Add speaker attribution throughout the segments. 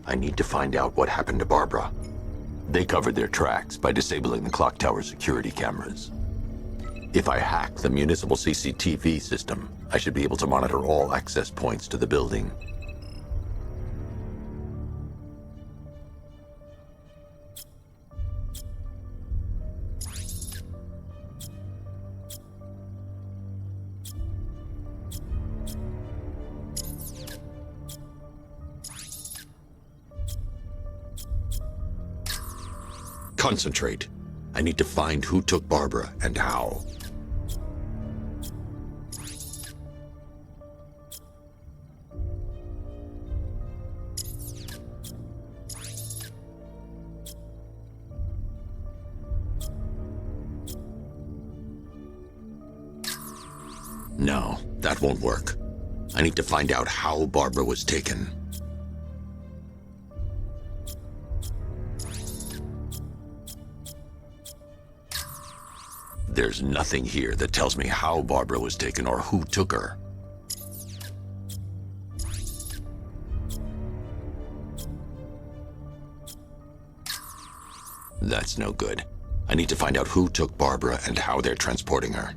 Speaker 1: I need to find out what happened to Barbara. They covered their tracks by disabling the clock tower security cameras. If I hack the municipal CCTV system, I should be able to monitor all access points to the building. Concentrate. I need to find who took Barbara and how. No, that won't work. I need to find out how Barbara was taken. There's nothing here that tells me how Barbara was taken or who took her. That's no good. I need to find out who took Barbara and how they're transporting her.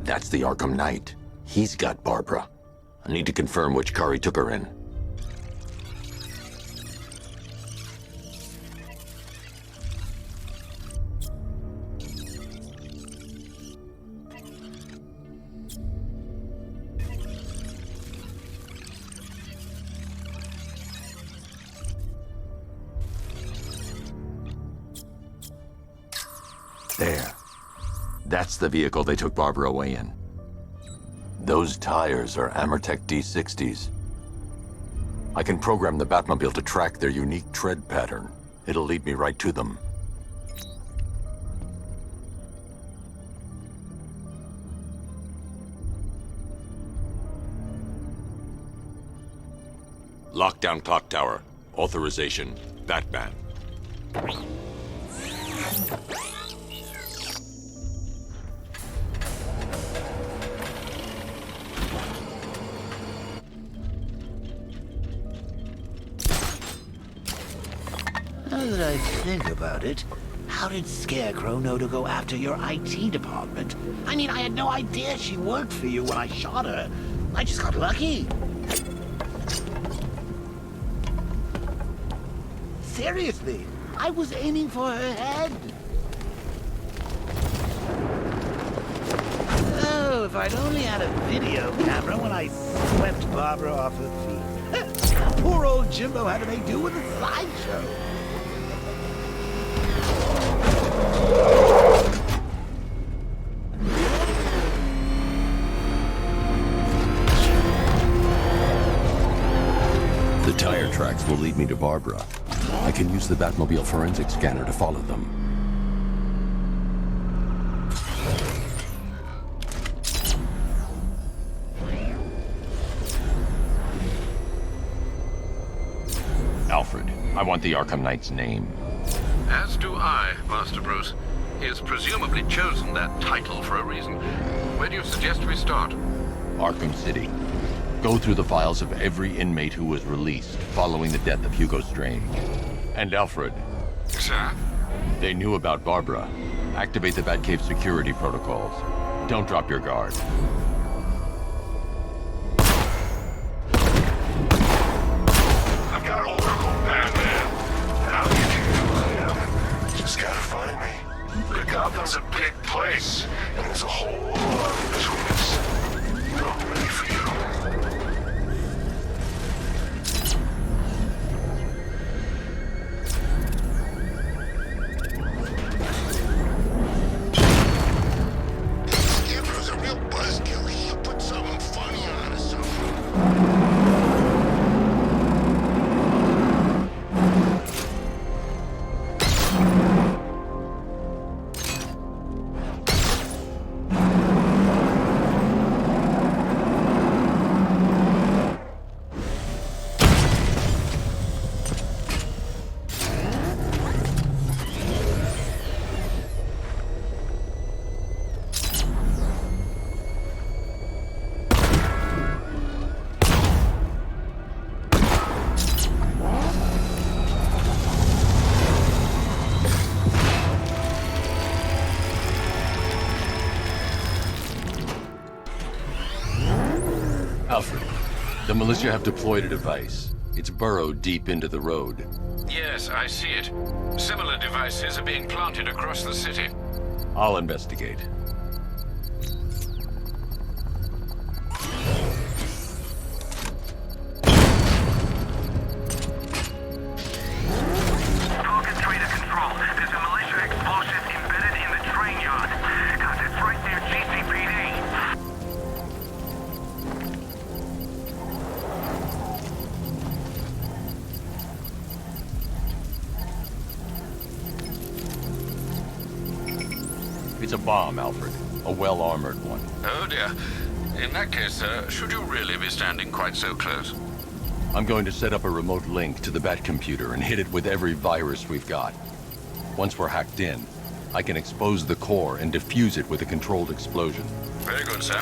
Speaker 1: That's the Arkham Knight. He's got Barbara. I need to confirm which car he took her in. There. That's the vehicle they took Barbara away in. Those tires are Amertech D60s. I can program the Batmobile to track their unique tread pattern. It'll lead me right to them. Lockdown clock tower. Authorization, Batman.
Speaker 2: Now that I think about it, how did Scarecrow know to go after your IT department? I mean, I had no idea she worked for you when I shot her. I just got lucky. Seriously, I was aiming for her head. Oh, if I'd only had a video camera when I swept Barbara off her feet. Poor old Jimbo had to make do with a slideshow.
Speaker 1: The tire tracks will lead me to Barbara. I can use the Batmobile forensic scanner to follow them. Alfred, I want the Arkham Knight's name.
Speaker 3: As do I, Master Bruce. He has presumably chosen that title for a reason. Where do you suggest we start?
Speaker 1: Arkham City. Go through the files of every inmate who was released following the death of Hugo Strange. And Alfred.
Speaker 3: Sir?
Speaker 1: They knew about Barbara. Activate the Batcave security protocols. Don't drop your guard.
Speaker 4: I've got Oracle, Batman. And I'll get you who I am. Just gotta find me. Good Gotham's a big place, and there's a whole lot between us. I'm ready for you.
Speaker 5: Scarecrow's a real buzzkill. He should put something funny on or something.
Speaker 1: Alfred, the militia have deployed a device. It's burrowed deep into the road.
Speaker 3: Yes, I see it. Similar devices are being planted across the city.
Speaker 1: I'll investigate.
Speaker 4: Talking trader control. There's a militia explosive embedded in the train yard. God, it's right near GCPD.
Speaker 1: It's a bomb, Alfred. A well-armored one.
Speaker 3: Oh dear. In that case, should you really be standing quite so close?
Speaker 1: I'm going to set up a remote link to the Bat computer and hit it with every virus we've got. Once we're hacked in, I can expose the core and defuse it with a controlled explosion.
Speaker 3: Very good, sir.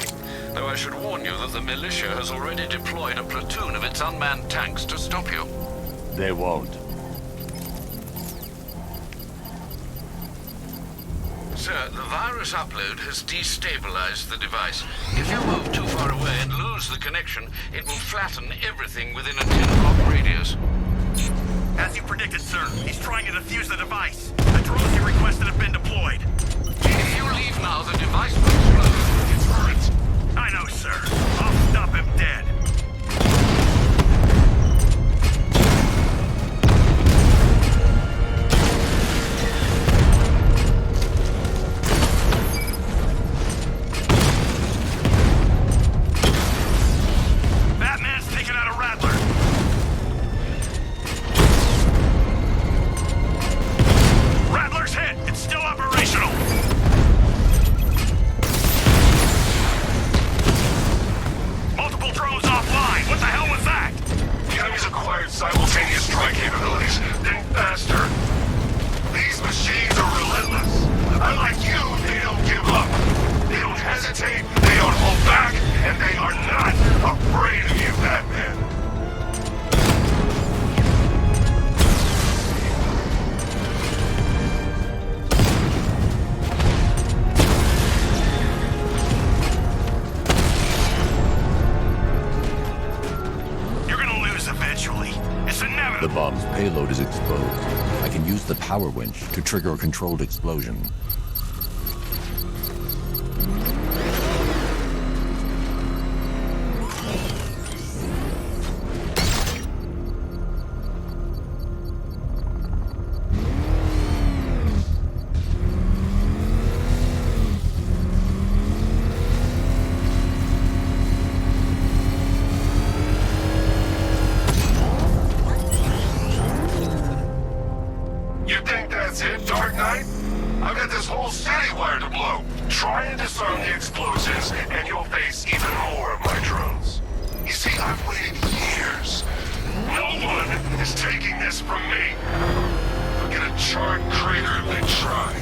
Speaker 3: Though I should warn you that the militia has already deployed a platoon of its unmanned tanks to stop you.
Speaker 1: They won't.
Speaker 3: Sir, the virus upload has destabilized the device. If you move too far away and lose the connection, it will flatten everything within a 10-block radius.
Speaker 4: As you predicted, sir, he's trying to defuse the device. The drones you requested have been deployed.
Speaker 3: If you leave now, the device will explode.
Speaker 4: It's hurt. I know, sir. I'll stop him dead. Batman's taking out a Rattler. Rattler's hit. It's still operational. Multiple drones offline. What the hell was that? The enemy's acquired simultaneous strike capabilities. Think faster. These machines are relentless. Unlike you, they don't give up. They don't hesitate. They don't hold back. And they are not afraid of you, Batman. You're gonna lose eventually. It's
Speaker 1: The
Speaker 4: inevitable.
Speaker 1: bomb's payload is exposed. I can use the power winch to trigger a controlled explosion.
Speaker 4: You think that's it, Dark Knight? I've got this whole city wired to blow. Try and disarm the explosives, and you'll face even more of my drones. You see, I've waited years. No one is taking this from me. Look at a charred crater if they try.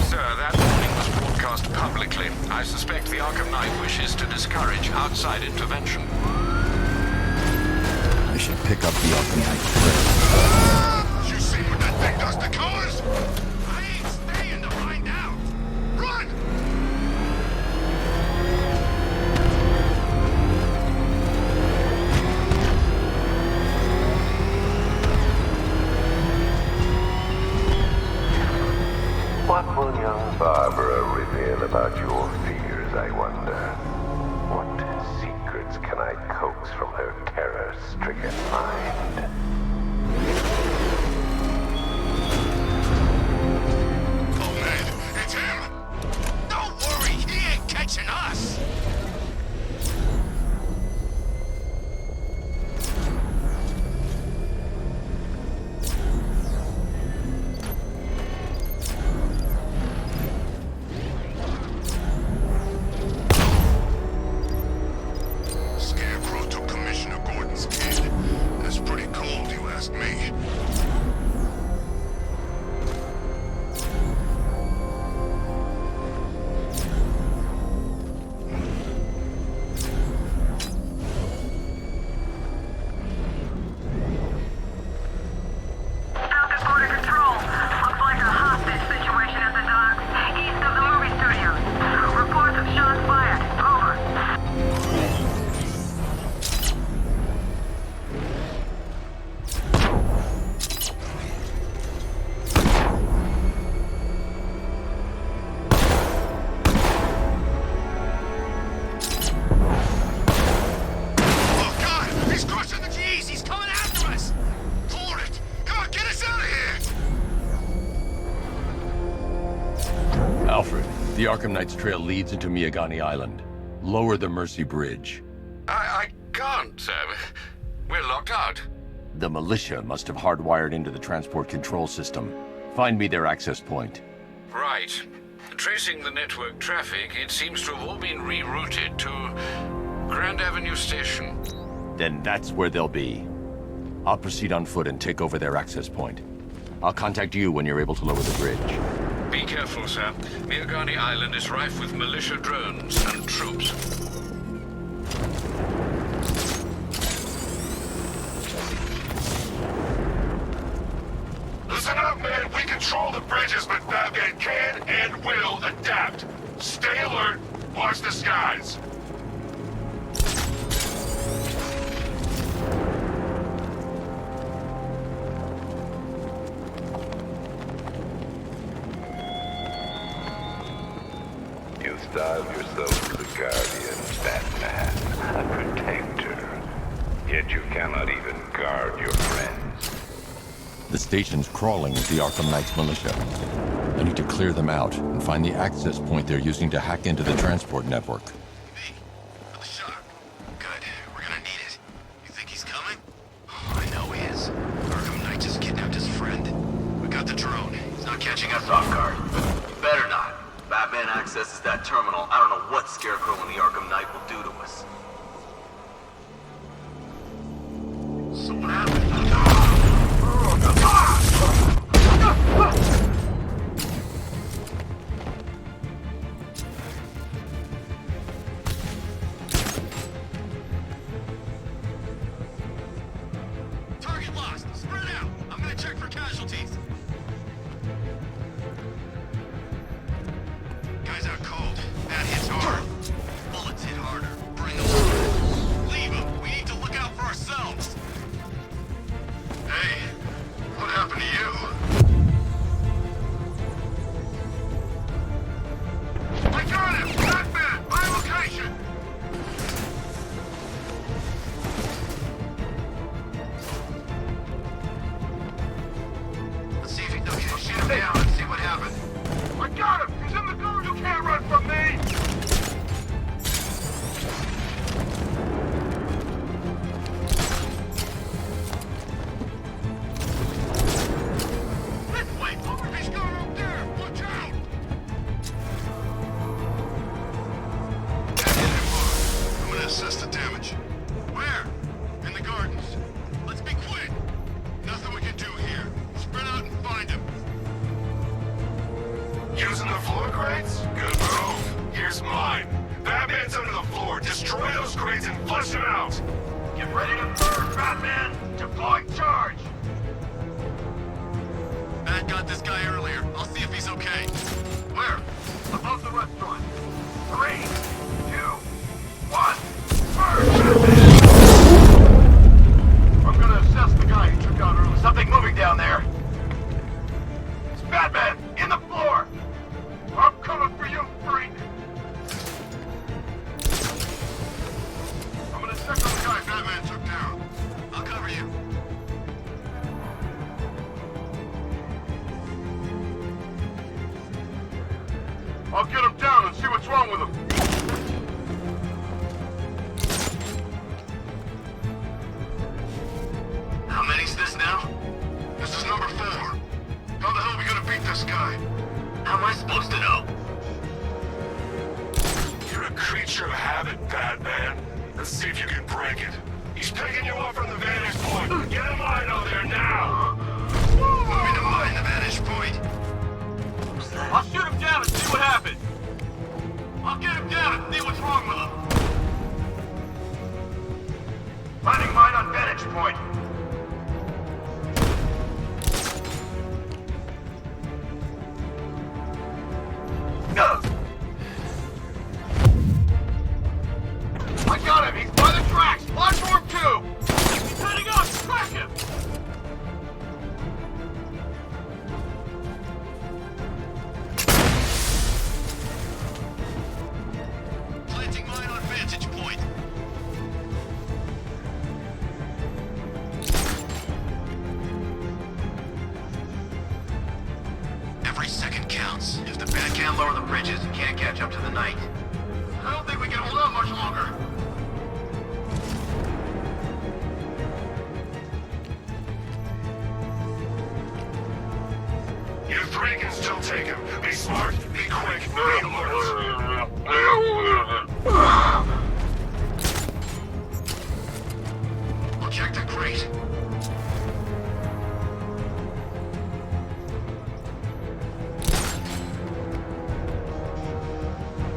Speaker 3: Sir, that warning was broadcast publicly. I suspect the Arkham Knight wishes to discourage outside intervention.
Speaker 1: I should pick up the Arkham Knight trail.
Speaker 5: You see what that thing does to colors? I ain't staying to find out. Run!
Speaker 6: What will young Barbara reveal about your fears, I wonder? What secrets can I coax from her terror-stricken mind?
Speaker 5: Oh man, it's him! Don't worry, he ain't catching us! Scarecrow took Commissioner Gordon's kid. That's pretty cold, you ask me.
Speaker 7: Falcon Border Control. Looks like a hostage situation at the docks, east of the movie studios. Reports of shots fired. Over.
Speaker 5: Oh God! He's crossing the Keys! He's coming after us! Hold it! Come on, get us out of here!
Speaker 1: Alfred, the Arkham Knight's trail leads into Miyagani Island. Lower the Mercy Bridge.
Speaker 3: I can't, sir. We're locked out.
Speaker 1: The militia must have hardwired into the transport control system. Find me their access point.
Speaker 3: Right. Tracing the network traffic, it seems to have all been rerouted to Grand Avenue Station.
Speaker 1: Then that's where they'll be. I'll proceed on foot and take over their access point. I'll contact you when you're able to lower the bridge.
Speaker 3: Be careful, sir. Miyagani Island is rife with militia drones and troops.
Speaker 4: Listen up, man. We control the bridges, but Batman can and will adapt. Stay alert. Watch the skies.
Speaker 6: You style yourself the Guardian, Batman, a protector. Yet you cannot even guard your friends.
Speaker 1: The station's crawling with the Arkham Knight's militia. I need to clear them out and find the access point they're using to hack into the transport network.
Speaker 5: Me? For the shock. Good. We're gonna need it. You think he's coming? Oh, I know he is. Arkham Knight just kidnapped his friend. We got the drone. He's not catching us off guard.
Speaker 8: Better not. Batman accesses that terminal. I don't know what Scarecrow and the Arkham Knight will do to us.
Speaker 5: So what happened? Target lost. Spread out. I'm gonna check for casualties. Guys out cold. That hits hard. Bullets hit harder. Bring them on. Leave them. We need to look out for ourselves. Hey, what happened to you? I got him! Batman! My location! Let's see if he... Okay, shoot him down and see what happened. I got him! He's in the guard! You can't run from me! This way! Over! He's going up there! Watch out! That hit him hard. I'm gonna assess the damage. Where? In the gardens. Let's be quick. Nothing we can do here. Spread out and find him.
Speaker 4: Using the floor crates? Good move. Here's mine. Batman's under the floor. Destroy those crates and flush him out.
Speaker 5: Get ready to burn, Batman! Deploy charge! Bat got this guy earlier. I'll see if he's okay. Where? Above the restaurant. 3, 2, 1. Burn, Batman! I'm gonna assess the guy who took out earlier. Something moving down there. It's Batman! In the floor!
Speaker 4: I'll get him down and see what's wrong with him.
Speaker 5: How many's this now?
Speaker 4: This is number 4. How the hell are we gonna beat this guy?
Speaker 5: How am I supposed to know?
Speaker 4: You're a creature of habit, Batman. Let's see if you can break it. He's picking you up from the vantage point. Get him out of there now!
Speaker 5: Want me to mine the vantage point?
Speaker 8: I'll shoot him down and see what happens.
Speaker 5: I'll get him down and see what's wrong with him.
Speaker 4: Finding mine on vantage point.
Speaker 8: I got him. He's by the tracks. Platform 2. He's heading up. Track him.
Speaker 5: Planting mine on vantage point. Every second counts. If the Bat can't lower the bridges, he can't catch up to the Knight. I don't think we can hold on much longer.
Speaker 4: You 3 can still take him. Be smart, be quick, be alert.
Speaker 5: I'll check the crate.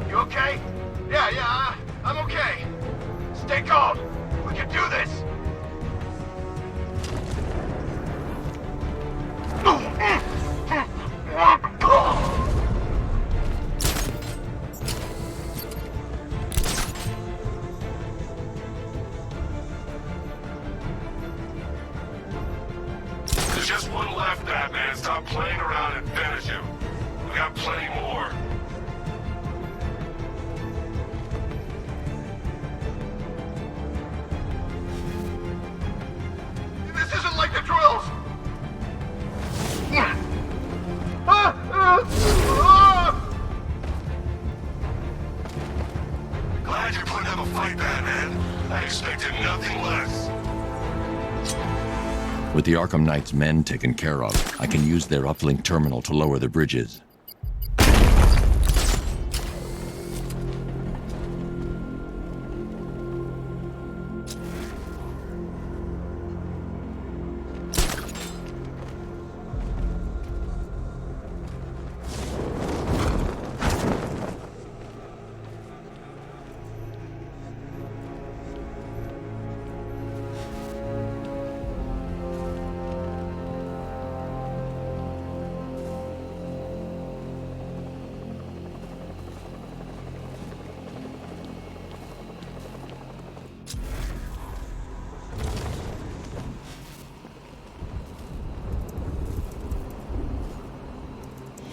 Speaker 4: You okay? Yeah, I'm okay. Stay calm. We can do this. There's just one left, Batman. Stop playing around and finish him. We got plenty more. This isn't like the drills! Glad you're putting up a fight, Batman. I expected nothing less.
Speaker 1: With the Arkham Knight's men taken care of, I can use their uplink terminal to lower the bridges.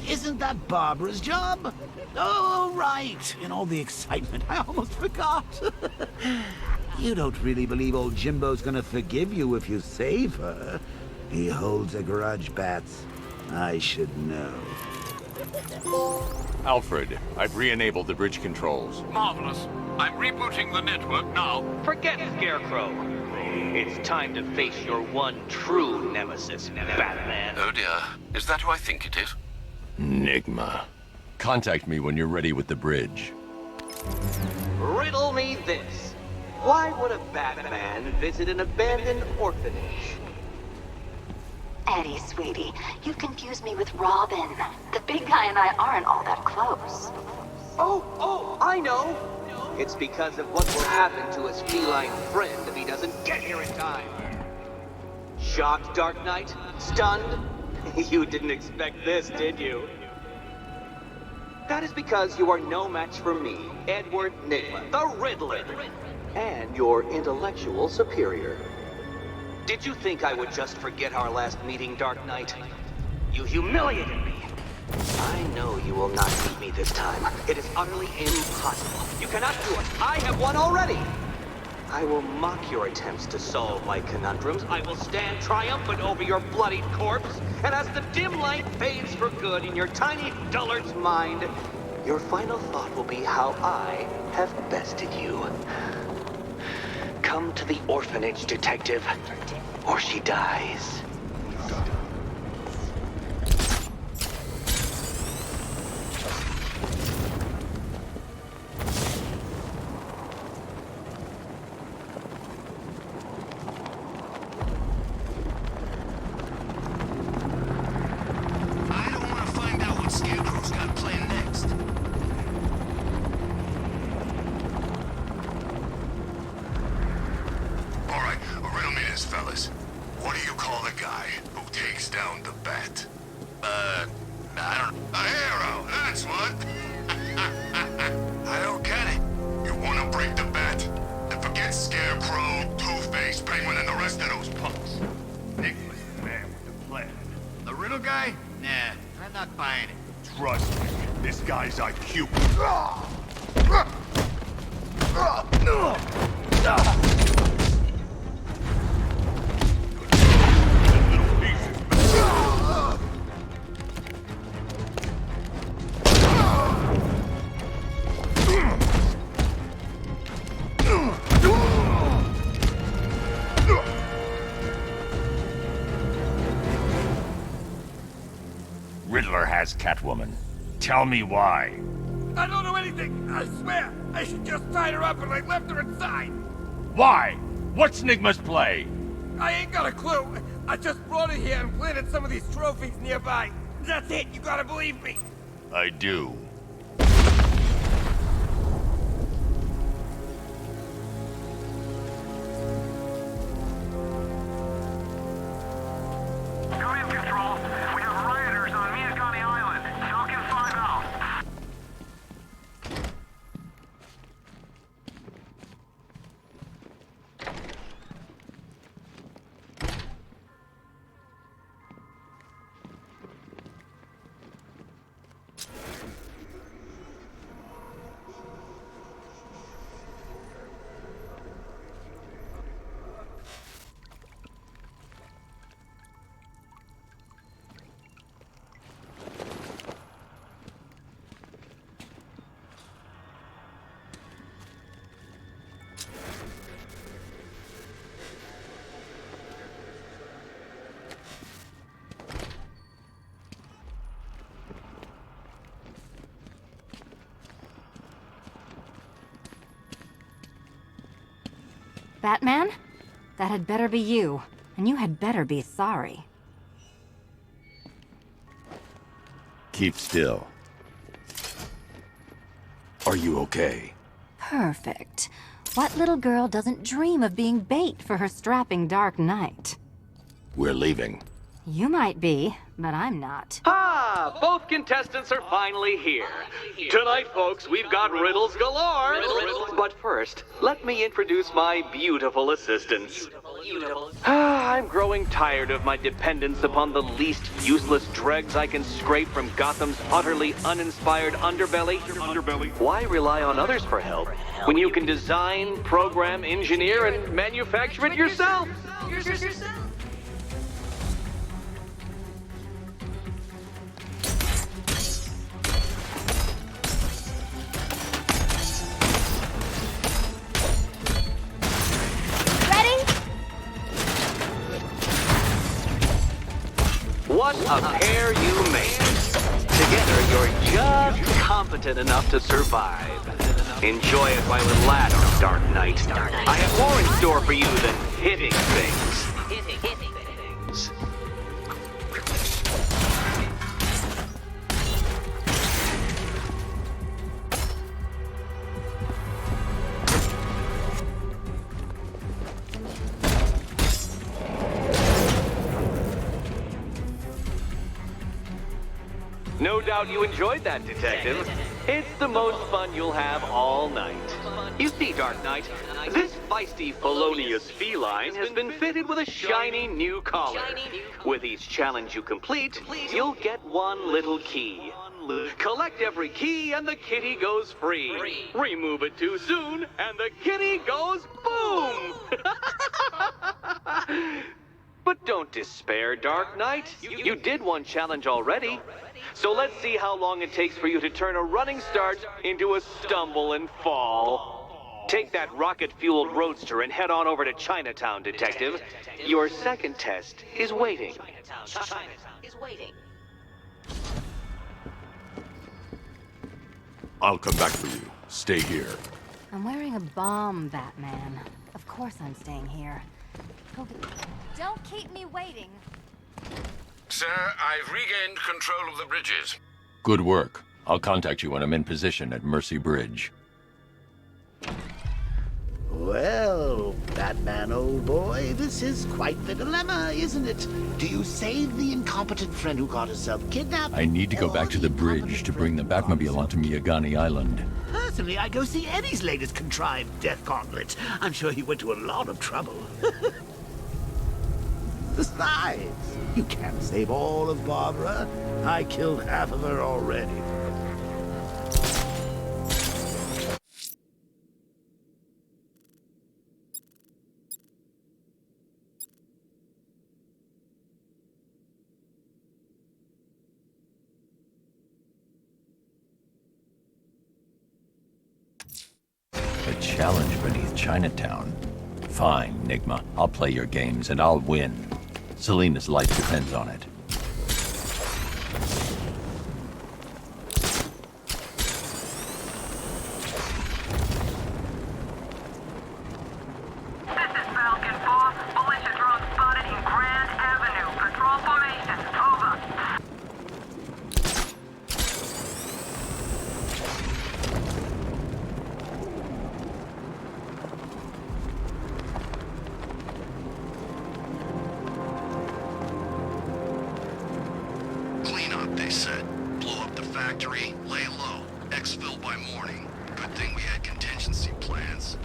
Speaker 2: Isn't that Barbara's job? Oh, right. In all the excitement, I almost forgot. You don't really believe old Jimbo's gonna forgive you if you save her. He holds a grudge, Bats. I should know.
Speaker 1: Alfred, I've re-enabled the bridge controls.
Speaker 3: Marvelous. I'm rebooting the network now.
Speaker 9: Forget Scarecrow. It's time to face your one true nemesis, Batman.
Speaker 3: Oh dear. Is that who I think it is?
Speaker 1: Enigma. Contact me when you're ready with the bridge.
Speaker 9: Riddle me this. Why would a Batman visit an abandoned orphanage?
Speaker 10: Eddie, sweetie, you confused me with Robin. The big guy and I aren't all that close.
Speaker 9: Oh, I know. It's because of what will happen to his feline friend if he doesn't get here in time. Shocked, Dark Knight? Stunned? You didn't expect this, did you? That is because you are no match for me, Edward Nigma, the Riddler, and your intellectual superior. Did you think I would just forget our last meeting, Dark Knight? You humiliated me. I know you will not beat me this time. It is utterly impossible. You cannot do it. I have won already. I will mock your attempts to solve my conundrums. I will stand triumphant over your bloodied corpse. And as the dim light fades for good in your tiny dullard's mind, your final thought will be how I have bested you. Come to the orphanage, detective, or she dies.
Speaker 5: I don't want to find out what Scarecrow's got planned next. All right, riddle me this, fellas. What do you call the guy who takes down the bat? I don't... A hero, that's what! I don't get it. You want to break the bat? Then forget Scarecrow, Two-Face, Penguin, and the rest of those punks. Nicholas is the man with the plan. The riddle guy? Nah, I'm not buying it.
Speaker 4: Trust me, this guy's IQ. Little pieces.
Speaker 11: Riddler has Catwoman. Tell me why.
Speaker 12: I don't know anything, I swear. I just tied her up and I left her inside.
Speaker 11: Why? What's Nigma's play?
Speaker 12: I ain't got a clue. I just brought her here and planted some of these trophies nearby. That's it, you gotta believe me.
Speaker 11: I do.
Speaker 7: Come in, Control. We have rioters on Miyagani Island. Falcon 5 out.
Speaker 13: Batman? That had better be you. And you had better be sorry.
Speaker 1: Keep still. Are you okay?
Speaker 13: Perfect. What little girl doesn't dream of being bait for her strapping Dark Knight?
Speaker 1: We're leaving.
Speaker 13: You might be, but I'm not.
Speaker 9: Ah, both contestants are finally here. Tonight, folks, we've got riddles galore. But first, let me introduce my beautiful assistants. I'm growing tired of my dependence upon the least useless dregs I can scrape from Gotham's utterly uninspired underbelly. Why rely on others for help when you can design, program, engineer, and manufacture it yourself? What a pair you make. Together, you're just competent enough to survive. Enjoy it while it lasts, Dark Knight. I have more in store for you than hitting things. No doubt you enjoyed that, Detective. It's the most fun you'll have all night. You see, Dark Knight, this feisty, felonious feline has been fitted with a shiny new collar. With each challenge you complete, you'll get one little key. Collect every key and the kitty goes free. Remove it too soon and the kitty goes boom! But don't despair, Dark Knight. You did one challenge already. So let's see how long it takes for you to turn a running start into a stumble and fall. Take that rocket-fueled roadster and head on over to Chinatown, Detective. Your second test is waiting.
Speaker 10: Chinatown is waiting.
Speaker 1: I'll come back for you. Stay here.
Speaker 13: I'm wearing a bomb, Batman. Of course I'm staying here. Don't keep me waiting.
Speaker 3: Sir, I've regained control of the bridges.
Speaker 1: Good work. I'll contact you when I'm in position at Mercy Bridge.
Speaker 2: Well, Batman, old boy, this is quite the dilemma, isn't it? Do you save the incompetent friend who got herself kidnapped?
Speaker 1: I need to go back to the bridge to bring the Batmobile onto Miyagani Island.
Speaker 2: Personally, I go see Eddie's latest contrived death gauntlet. I'm sure he went to a lot of trouble. Besides, you can't save all of Barbara. I killed half of her already.
Speaker 1: A challenge beneath Chinatown. Fine, Nigma. I'll play your games and I'll win. Selena's life depends on it.
Speaker 7: This is Falcon 4. Militia drone spotted in Grand Avenue. Patrol formation. Over.
Speaker 5: Clean up, they said. Blow up the factory, lay low. Exfil by morning. Good thing we had contingency plans.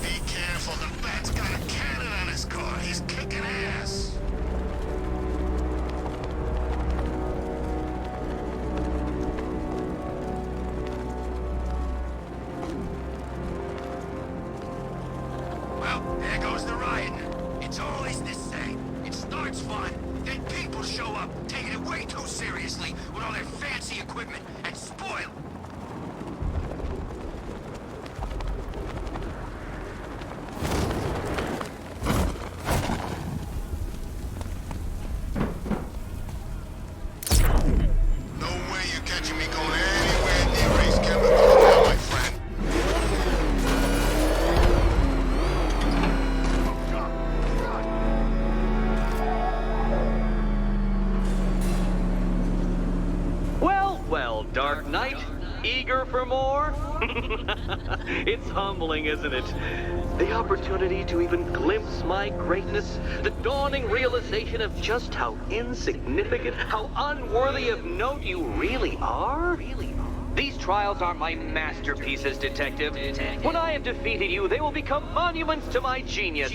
Speaker 5: Be careful, the Bat's got a cannon on his car. He's kicking ass. Well, there goes the riot. It's always the same. It starts fun, then people show up, taking it way too seriously with all their fancy equipment, and spoil. No way you're catching me going anywhere near Ace Chemical now, my friend.
Speaker 9: Well, well, Dark Knight. Eager for more? It's humbling, isn't it? The opportunity to even glimpse my greatness, the dawning realization of just how insignificant, how unworthy of note you really are. These trials are my masterpieces, Detective. When I have defeated you, they will become monuments to my genius,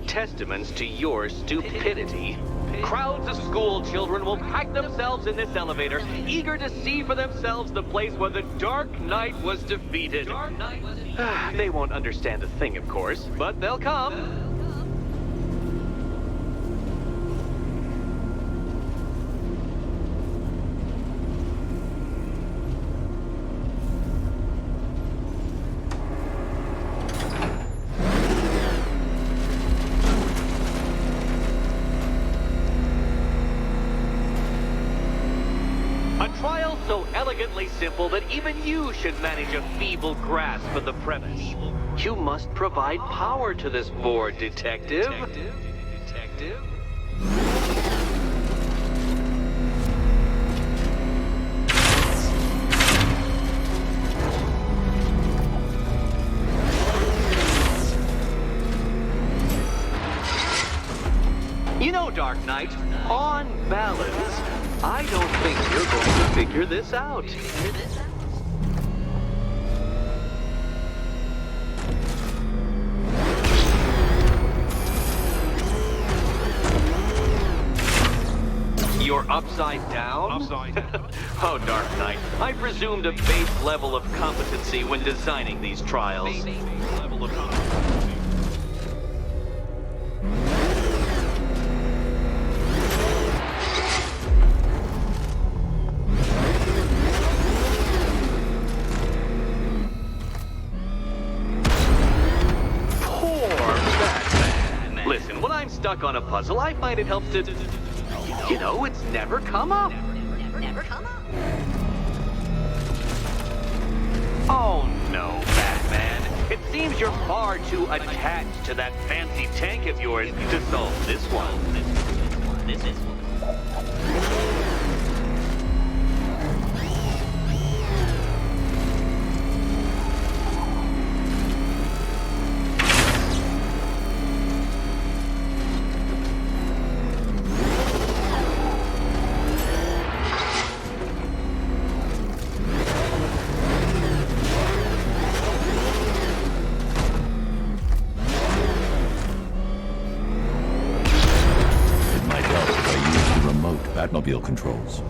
Speaker 9: testaments to your stupidity. Crowds of school children will pack themselves in this elevator, eager to see for themselves the place where the Dark Knight was defeated. They won't understand a thing, of course, but they'll come. A trial so elegantly simple that even you should manage a feeble grasp of the premise. You must provide power to this board, Detective. Detective? You know, Dark Knight. On balance, I don't think you're going to figure this out. You're upside down? Oh, Dark Knight, I presumed a base level of competency when designing these trials. Poor Batman. Listen, when I'm stuck on a puzzle, I find it helps to... You know, it's never come up.
Speaker 10: Never come up.
Speaker 9: Oh no, Batman. It seems you're far too attached to that fancy tank of yours to solve this one. This is...
Speaker 1: Batmobile controls.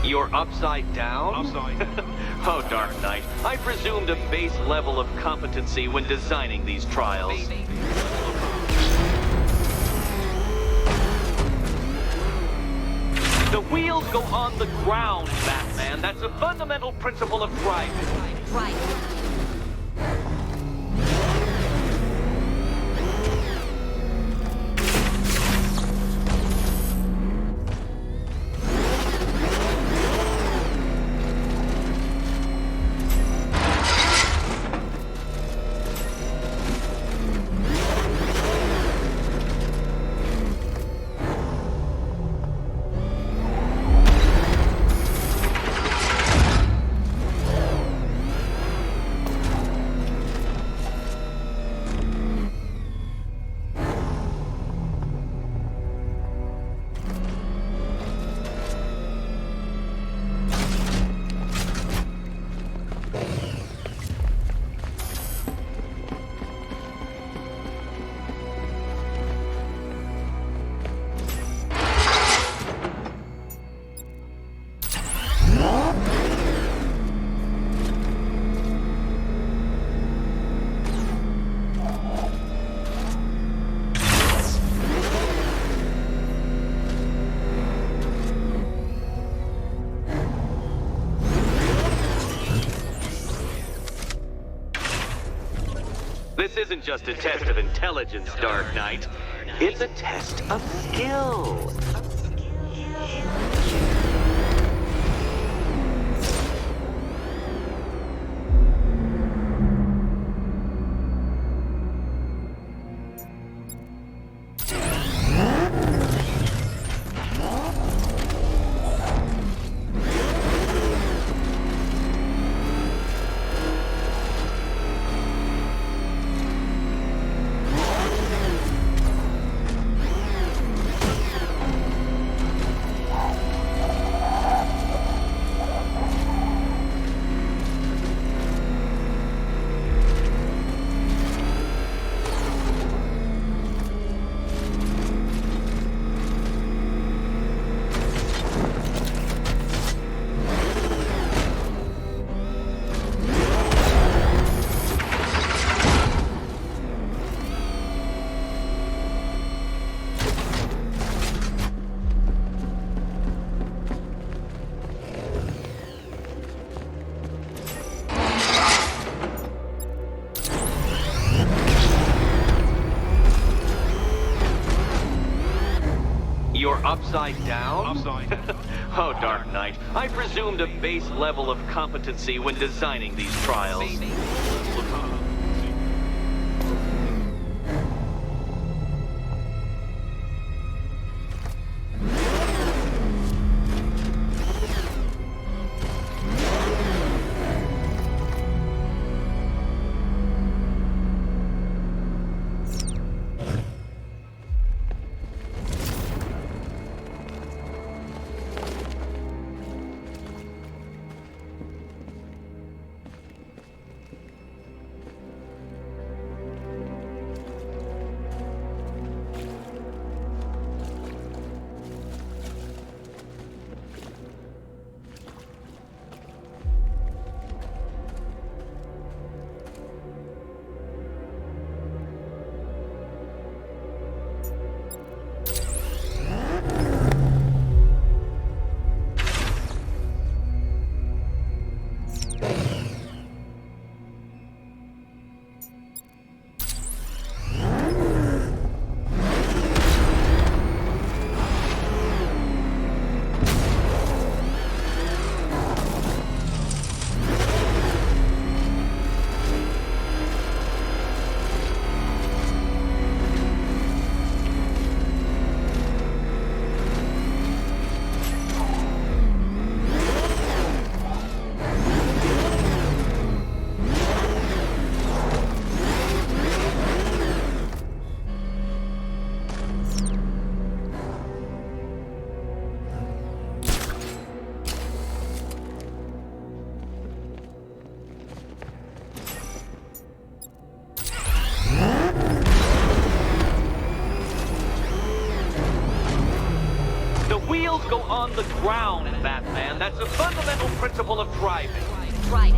Speaker 9: You're upside down? Oh, Dark Knight, I presumed a base level of competency when designing these trials. The wheels go on the ground, Batman. That's a fundamental principle of driving.
Speaker 13: Right.
Speaker 9: This isn't just a test of intelligence, Dark Knight. It's a test of skill. You're upside down? Oh, Dark Knight, I presumed a base level of competency when designing these trials. wheels go on the ground, Batman. That's a fundamental principle of driving.
Speaker 13: Right.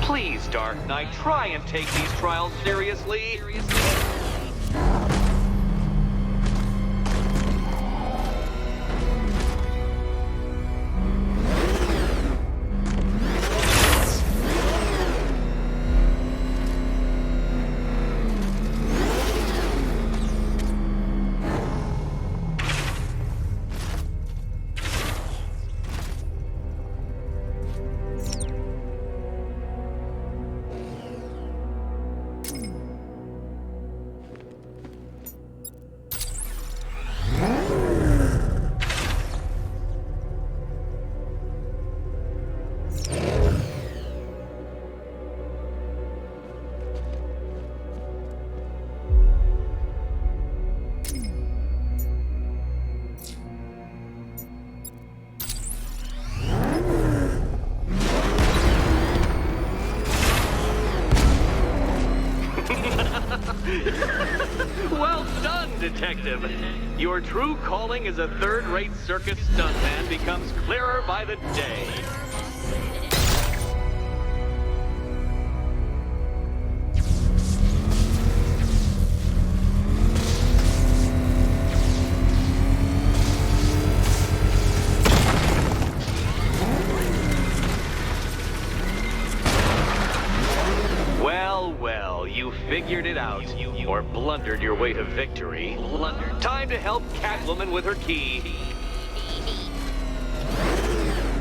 Speaker 9: Please, Dark Knight, try and take these trials seriously. Well done, Detective. Your true calling as a third-rate circus stuntman becomes clearer by the day. Well, you figured it out. Or blundered your way to victory. Time to help Catwoman with her key.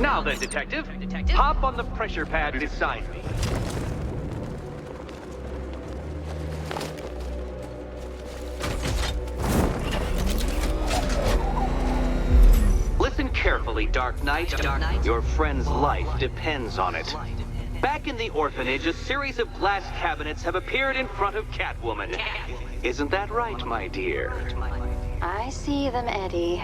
Speaker 9: Now then, Detective, hop on the pressure pad beside me. Listen carefully, Dark Knight. Your friend's life depends on it. Back in the orphanage, a series of glass cabinets have appeared in front of Catwoman. Isn't that right, my dear?
Speaker 10: I see them, Eddie.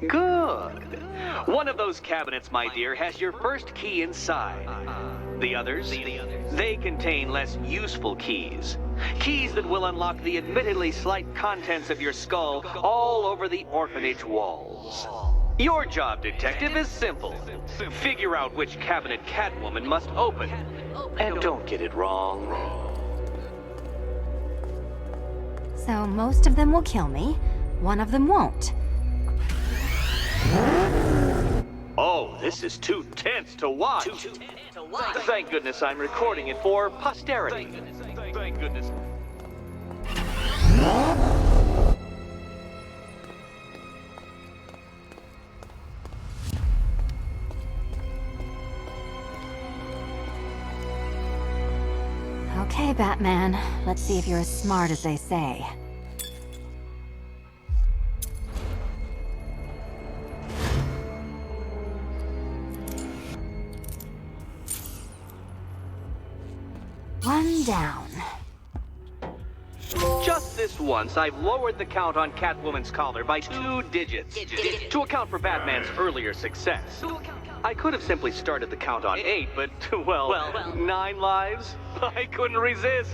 Speaker 9: Good. One of those cabinets, my dear, has your first key inside. The others, they contain less useful keys. Keys that will unlock the admittedly slight contents of your skull all over the orphanage walls. Your job, Detective, is simple. Figure out which cabinet Catwoman must open. And don't get it wrong.
Speaker 13: So most of them will kill me, one of them won't.
Speaker 9: Oh, this is too tense to watch. Thank goodness I'm recording it for posterity. Thank goodness.
Speaker 13: Okay, Batman. Let's see if you're as smart as they say. One down.
Speaker 9: Just this once, I've lowered the count on Catwoman's collar by 2 digits to account for Batman's earlier success. I could have simply started the count on 8, but, well, 9 lives? I couldn't resist.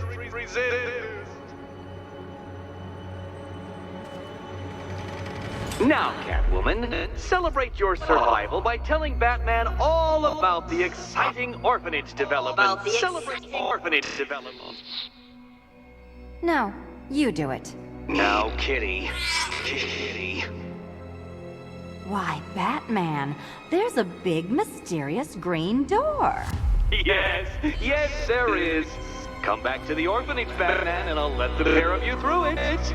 Speaker 9: Now, Catwoman, celebrate your survival by telling Batman all about the exciting orphanage development. Celebrate orphanage development.
Speaker 13: No, you do it.
Speaker 9: Now, Kitty. Kitty.
Speaker 13: Why, Batman, there's a big mysterious green door.
Speaker 9: Yes, there is. Come back to the orphanage, Batman, and I'll let the pair of you through it.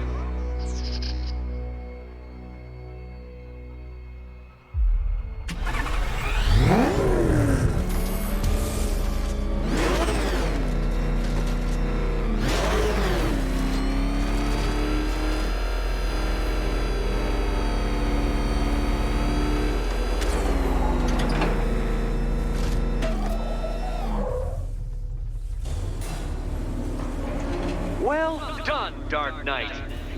Speaker 9: Well done, Dark Knight.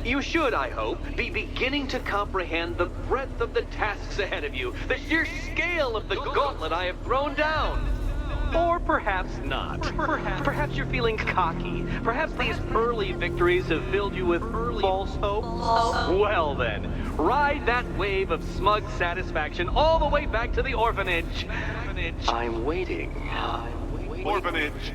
Speaker 9: You should, I hope, be beginning to comprehend the breadth of the tasks ahead of you, the sheer scale of the gauntlet I have thrown down. Or perhaps not. Perhaps you're feeling cocky. Perhaps these early victories have filled you with false hope. Well then, ride that wave of smug satisfaction all the way back to the orphanage. I'm waiting.
Speaker 5: Orphanage.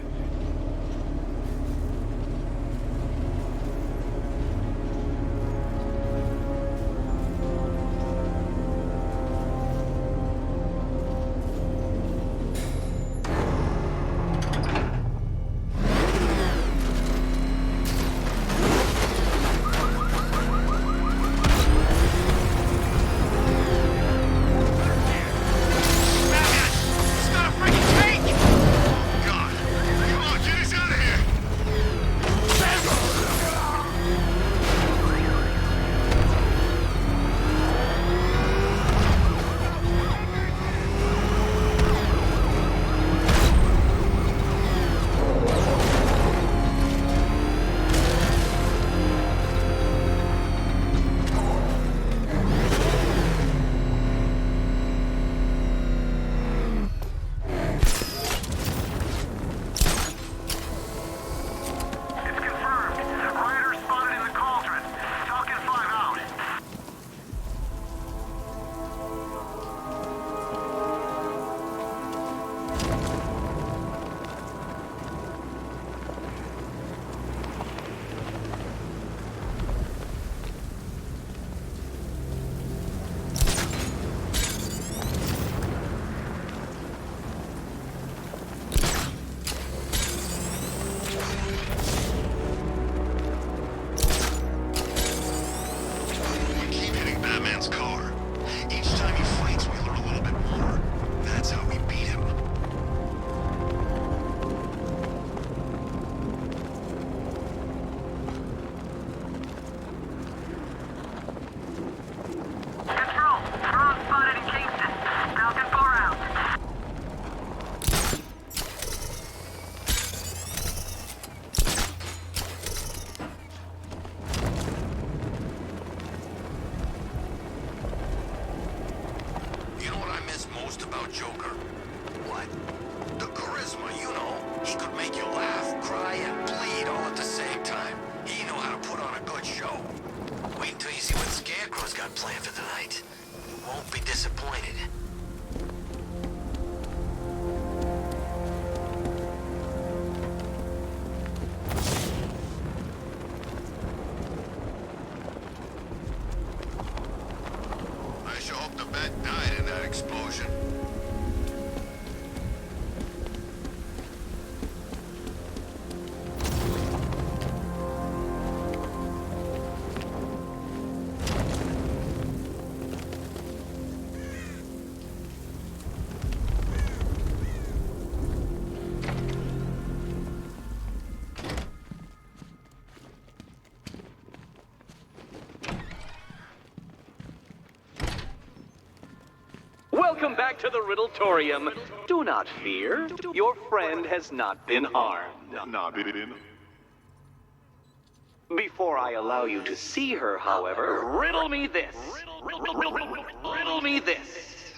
Speaker 9: Welcome back to the Riddletorium. Do not fear. Your friend has not been harmed. Before I allow you to see her, however, riddle me this. Riddle me this.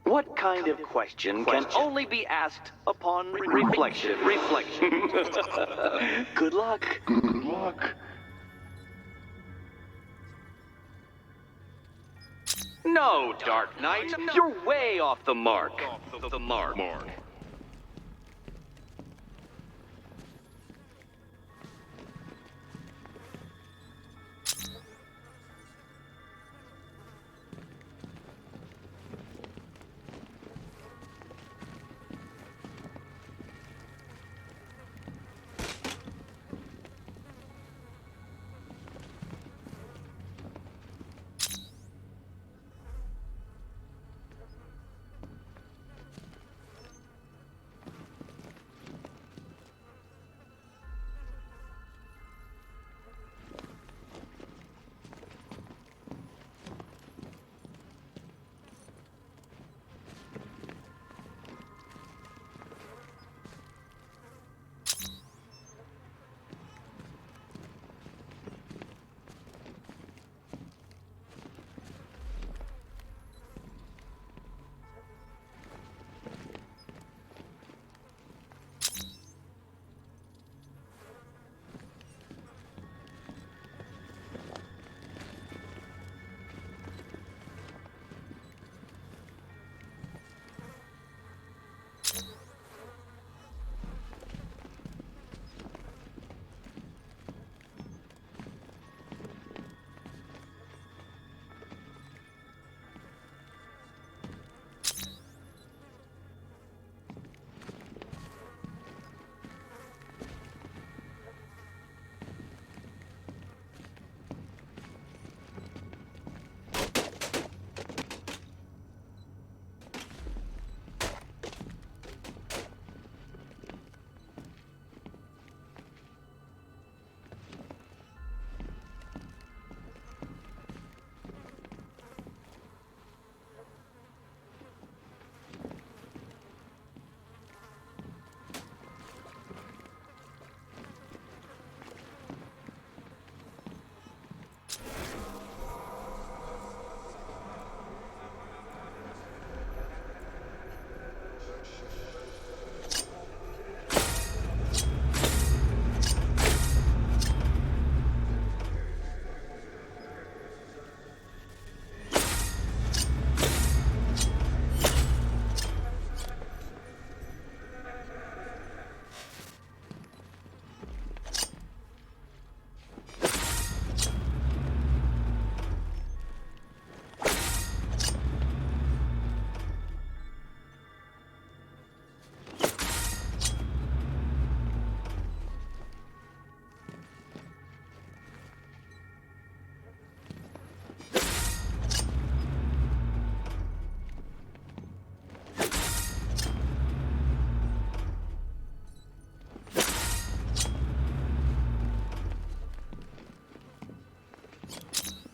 Speaker 9: What kind of question can only be asked upon reflection? Good luck. Good luck. No, Dark Knight. You're way off the mark. The mark.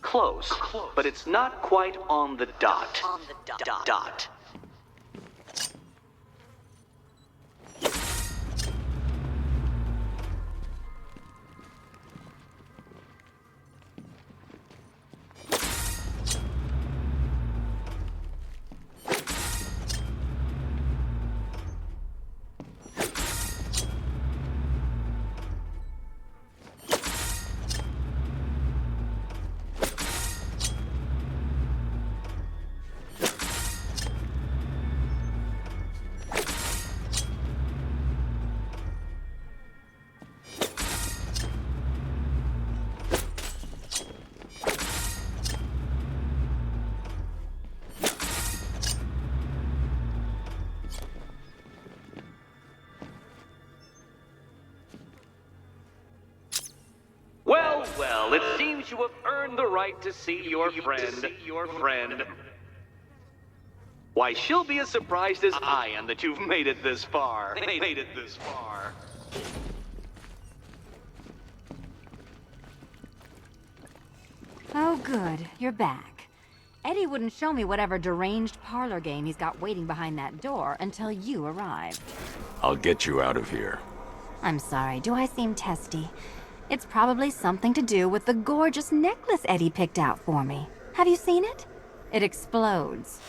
Speaker 9: Close, but it's not quite on the dot. Dot. Well, it seems you have earned the right to see your friend. Why, she'll be as surprised as I am that you've made it this far.
Speaker 13: Oh, good. You're back. Eddie wouldn't show me whatever deranged parlor game he's got waiting behind that door until you arrived.
Speaker 1: I'll get you out of here.
Speaker 13: I'm sorry, do I seem testy? It's probably something to do with the gorgeous necklace Eddie picked out for me. Have you seen it? It explodes.